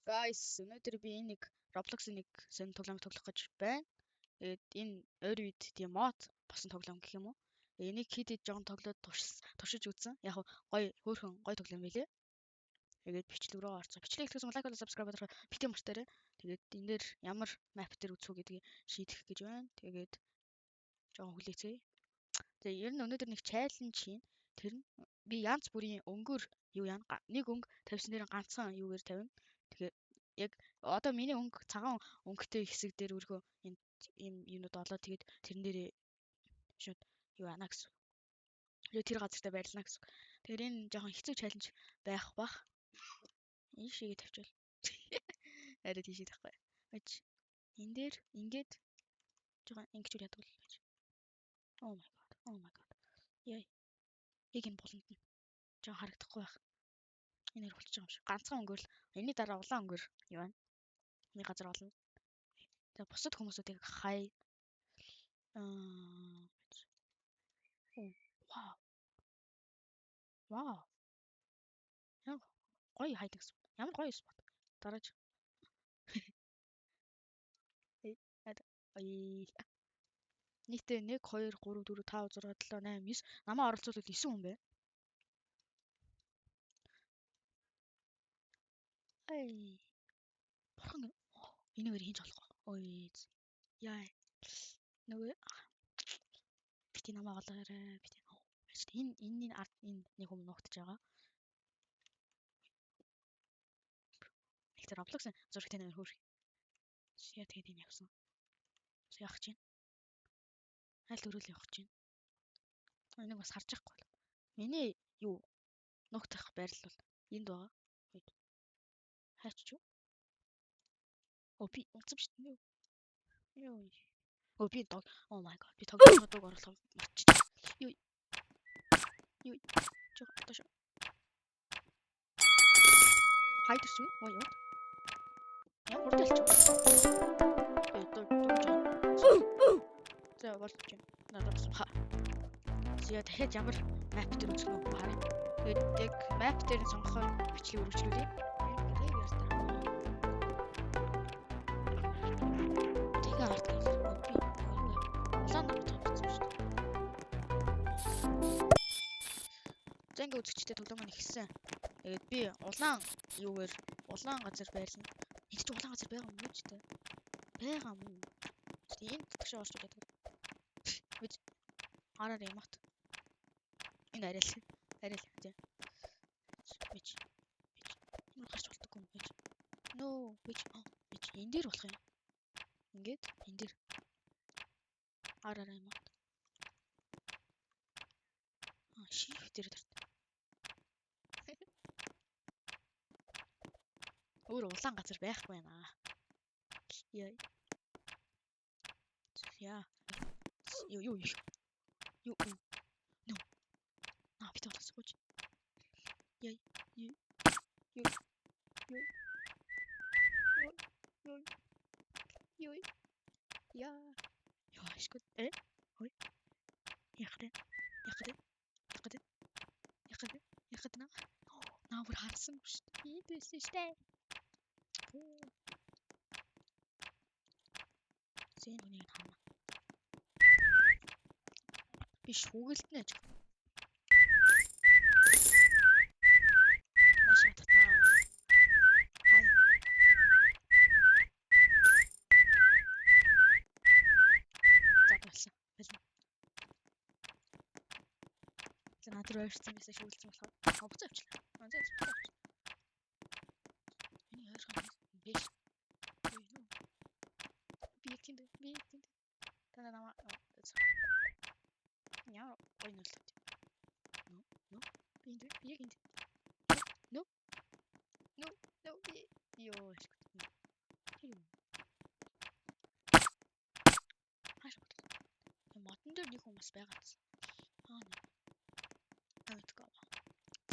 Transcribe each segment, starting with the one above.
Guys, өнөөдөр би нэг Roblox-ын нэг сонир тоглоом тоглох гэж байна. Тэгээд энэ ойр үед тийм мод босон тоглоом гэх юм уу? Энийг хийдэж жоон тоглоод туршиж үзсэн. Яг гоё хөөрхөн гоё тоглоом байлээ. Тэгээд бичлэг рүү орцоо. Бичлэг ихтгэсэн лайк болоо subscribe болоо битээ мартаарай. Тэгээд энэ дээр ямар map дээр үзэх үү гэдгийг шийдэх гэж байна. Тэгээд жоон хүлээцгээе. Тэгээ ер нь өнөөдөр нэг challenge хийн. Тэр нь би янз бүрийн өнгөөр юу яана? Нэг өнгө тавьсан дээр ганцхан юугаар тавина. Тэгэхээр яг одоо миний өнгө цагаан өнгөтэй хэсэг дээр өргөө ийм юунууд олоод тэгээд тэрэн дээрээ шууд юу яана гэсэн. Тэр газартаа байрлана гэсэн. Тэгэхээр энэ жоохон хэцүү challenge байх бах. Энэ шигээ тавьчихвал. Арай тийшээ тахгүй. Очи. Энэ дээр ингээд жоохон ингэж үр ядвал гэж. Oh my god. Oh my god. Яй. Яг энэ болонд нь жоохон харагдахгүй байх. Энээр болчих юм шиг. Ганцхан өнгөөр энэний дараа улаан өнгөөр юу байна? Нэг газар олно. Тэгээ бусад хүмүүсүүдийг хай. Вау. Вау. Яа гоё хайдаг гэсэн. Ямар гоё спот. Дараач. Нийтээ 1 2 3 4 5 6 7 8 9 намаа оролцуулаад 9 хүн байна. Ай. Бурхан энэгээр хийж болохгүй. Ой. Яа. Нөгөө бити намаа олоорой. Бити. Энэ ард энэ нэг хүн нуугдж байгаа. Ихтэй Roblox-ын зурагтай нэр хөөх. Яа тэгээд энэ явсан. Яах чинь? Аль өрөөл явах чинь? Энийг бас харж байхгүй бол. Миний юу нуугдах байрал бол энд байгаа. Хаач юу? Би уцсан шүү дээ. Юу. Би дог. Oh my god. Би тоглоод оруулах марччих. Юу. Чоо. Хайдерс үү? Юу? Яа хурдалч. За болж байна. Надад ха. Зя дахиад ямар map дээр үзэх нь харъя. Тэгээд яг map дээр сонгохоор бичлэг өргөжлүүлье. Тэгээ арт гэж. Улаан нар тавьчихсан шүү дээ. За ингээ үзэгчтэй тоглоом нь ихсэн. Тэгээд би улаан юугаар улаан газар байрлана. Энд ч улаан газар байгаа юм уу ч дээ. Байгаа юм уу? Энд тэгш орч удаад. Үз. Хараар ямагт. Энэ арай л тийм. Бич. Энэ гарч болтойгүй юм бич. Нөө бич. Бич энэ дээр болох юм. Ингээд энэ дээр. Хараар ямагт. Шиф дээр тарт. Өөр улаан газар байхгүй байна. Яа. Юу. No. Би тоглож сууж. Яа. Юу. Яа, шкод. Хой. Яхад на. Наавар харсан шүү дээ. Ийдээс шүү дээ. Зэн үнийг хамаа. Би шүүгэлтнэ гэж. Маш татнаа. Хай. Задлсан. За надад ойрцсан гэсэн шүүгэлцсэн болохоор буцаа авчлаа. Энийг ойрхон биш. Би тэнд. Танаа намаа. Яа, ой нөлөө. No. Би энд. No. Ёо. Хаш. Модон дээр нэг хүн бас байгаа гэсэн.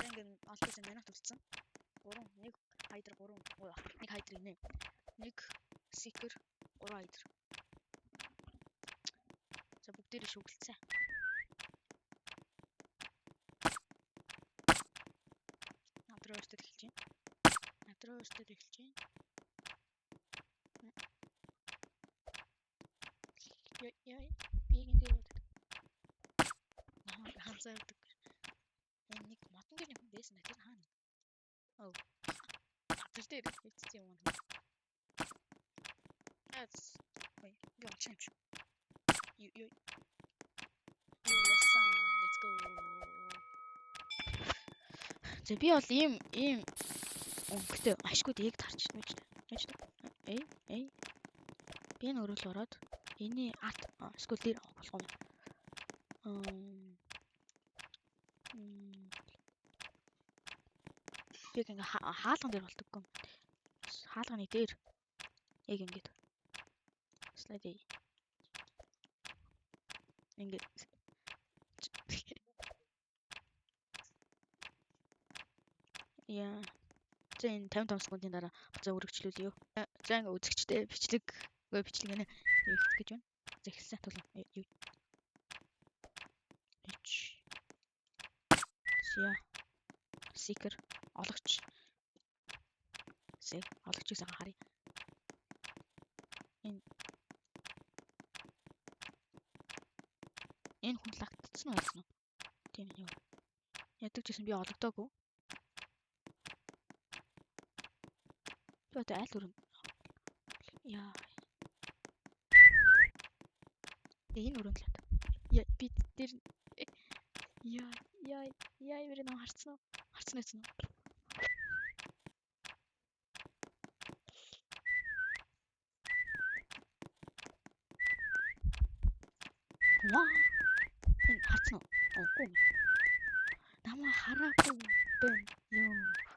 Ингээд алтсан минут үлдсэн. 1 хайдер 3. Нэг хайдер инэ. Нэг сикер 3 хайдер. За бүгдээрээ шүглцээ. Надруу өөртөө эхэлж байна. Өстрөө өстөд эхэлж байна. Яй. Би ингэ дээр боддог. Ханцаа явдаг. Энэ нэг модон дээр нэг байсан байх тэр хаана? Oh. Тэр дээр хэвчээ юм. Wait, go change. You. Let's go. За би бол ийм өнгөтэй ашгүй дээг тарч байж та. Эй. Би энэ өрөөл ороод эний алт эсвэл дээр болох юм. Би ингээ хаалган дээр болдоггүй. Хаалганы дээр яг ингээд слайд ингээд яа. За энэ 55 секундын дараа буцаа үргэлжлүүлье. За ингээ үзэгчтэй бичлэг гэнэ хийх гэж байна. За эхэлсэн тул юу. Яа. Seeker олгоч. Олгочийг сайхан харъя. Энэ хүн лагдсан уу гэсэн үү? Тийм юу. Яддаг гэсэн би олгодоогүй. Тэ аль өрөнд. Яа. Энэ өрөнд л. Яа би тэр яа юу нэ харцсан уу? Харцсан гэсэн үү? Ваа. Энэ харцсан уу? Окей. Намаа хараагүй байна. Ёо.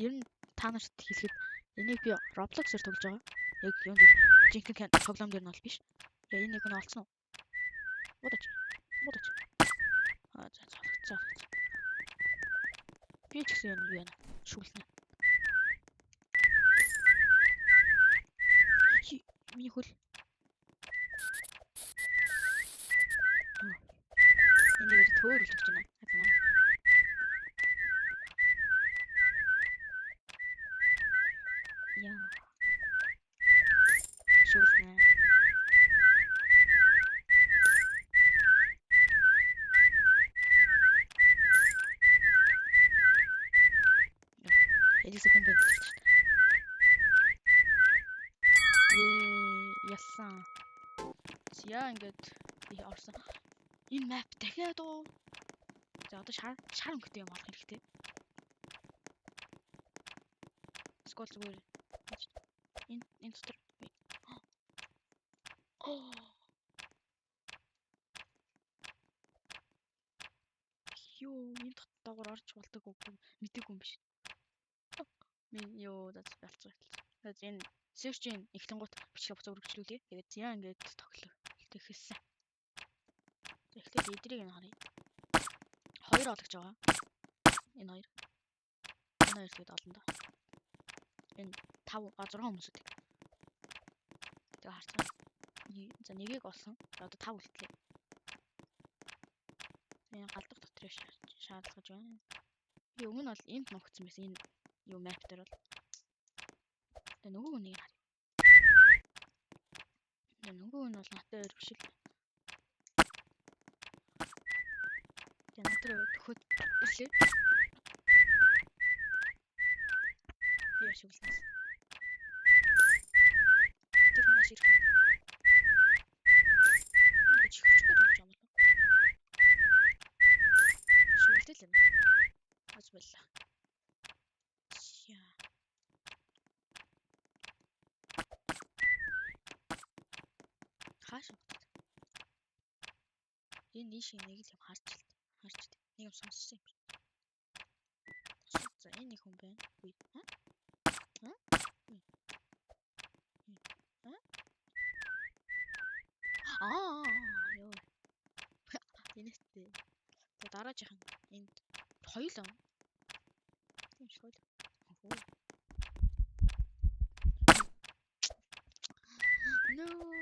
Ер нь та нарт хэлэхэд энийг би Roblox-оор тоглож байгаа. Яг юм дээр жинхэнэ тоглоом дээр нь бол биш. Яа энэ нэг нь олцсон уу? Муудаач. За. Би ч гэсэн юу яана? Шүүлнэ. Миний хөл. Энэ дээр төөрөлж байна. Яа. Шүүлнэ. Элиса хүн байна. Ясан. Яа ингээд би орсон. Энэ map дахиад уу. За одоо шар өнгөтэй юм болох хэрэгтэй. Скол зүгээр. Энэ дотор. Ёо, энэ дотор орж болдог үгүй мэдээгүй юм биш. Мен ёо болцсон. Тэгээд энэ search-ийн эхлэнгуут бичлэг буцаа үргэлжлүүлье. Тэгээд яа ингээд тоглох эхэлсэн. Эхлээд эдрийг нь харъя. Хоёр олгож байгаа. Энэ хоёр тэгээд олон да. Энэ 5 6 хүмүүс үү. Тэгээ харцгаа. За нэгийг олсон. Одоо 5 үлдлээ. Энэ галдах дотроо шаардлагаж байна. Би өмнө нь бол энд ногцсон байсан. Энэ юу map дээр бол. Тэгээ нөгөө хүнийг харъя. Тэгээ нөгөө нь бол натай өөр биш л. Тэгээ натай төхөд ирлээ. Би ашигласан. Тэр хүмүүс ирэх. Ингээд чихчгүй болж байгаа юм байна. Шүлдэл юм. Аз боллоо. Яа. Хааш утаа. Энэ нийшийн нэг л юм харж нэг юм сонссон юм. За энэ нэг хүн байна. Үгүй. Ёо. Энэтэй. За дараагийн энд хоёулаа. Тийм шүү. No.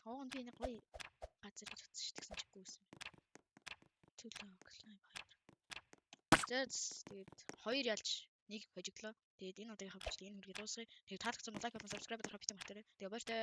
Хоолн би нэг гоё газар гэж утсан шүү дээ гэсэн чиггүй байсан. Төлөө клайм хайр. Тэгээд 2 ялж 1 хожиглоо. Тэгээд энэ удаагийнхаа бичлэг энэ хүргээ дуусгая. Тэгээд таалагдсан бол лайк болон subscribe дарахаа битэн мартаарай. Тэгээд баяртай.